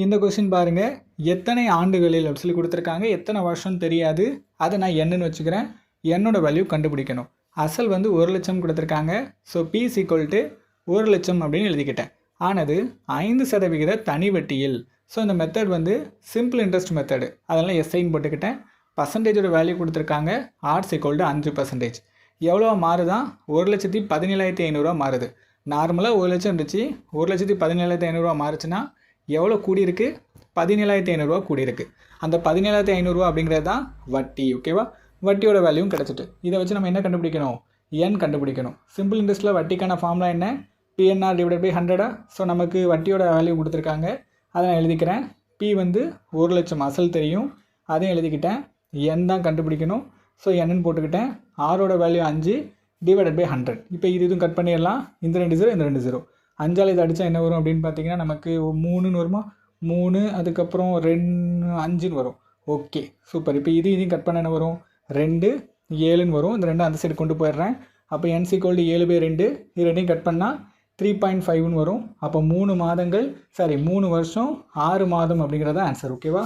இந்த கொஸ்டின் பாருங்கள், எத்தனை ஆண்டுகளில் அப்படி சொல்லி கொடுத்துருக்காங்க. எத்தனை வருஷம் தெரியாது, அதை நான் என்னன்னு வச்சுக்கிறேன். என்னோட வேல்யூ கண்டுபிடிக்கணும். அசல் வந்து 1,00,000 கொடுத்துருக்காங்க. ஸோ பி = 1,00,000 அப்படின்னு எழுதிக்கிட்டேன். ஆனது 5% தனி வட்டியில். ஸோ இந்த மெத்தட் வந்து சிம்பிள் இன்ட்ரெஸ்ட் மெத்தடு, அதனால் எஸ்ஐன்னு போட்டுக்கிட்டேன். பர்சன்டேஜோட வேல்யூ கொடுத்துருக்காங்க. ஆர்ஸ் = 5%. எவ்வளோ மாறுதான்? 1,17,500 மாறுது. நார்மலாக 1,00,000 இருந்துச்சு, 1,17,500 மாறுச்சுன்னா எவ்வளோ கூடியிருக்கு? 17,500 கூடியிருக்கு. அந்த 17,500 அப்படிங்கிறது தான் வட்டி. ஓகேவா? வட்டியோட வேல்யூவும் கிடச்சிட்டு. இதை வச்சு நம்ம என்ன கண்டுபிடிக்கணும்? என் கண்டுபிடிக்கணும். சிம்பிள் இன்ட்ரெஸ்ட்டில் வட்டிக்கான ஃபார்முலா என்ன? PNR / 100. ஸோ நமக்கு வட்டியோட வேல்யூ கொடுத்துருக்காங்க, அதை நான் எழுதிக்கிறேன். P வந்து 1,00,000 அசல் தெரியும், அதையும் எழுதிக்கிட்டேன். என் தான் கண்டுபிடிக்கணும். ஸோ என்னன்னு போட்டுக்கிட்டேன். ஆரோட வேல்யூ 5 / 100. இப்போ இதுவும் கட் பண்ணிடலாம். இந்த 2 0, இந்த 2 0. 5ஆல் இதை அடித்தா என்ன வரும் அப்படின்னு பார்த்தீங்கன்னா, நமக்கு 3ன்னு வருமா? 3, அதுக்கப்புறம் 2, 5ன்னு வரும். Okay, super. இப்போ இதையும் கட் பண்ண என்ன வரும்? 2, 7ன்னு வரும். இந்த 2 அந்த சைடு கொண்டு போயிடுறேன். அப்போ n = 7/2. இது ரெண்டையும் கட் பண்ணால் 3.5ன்னு வரும். அப்போ 3 வருஷம் 6 மாதம் அப்படிங்கிறத ஆன்சர். ஓகேவா?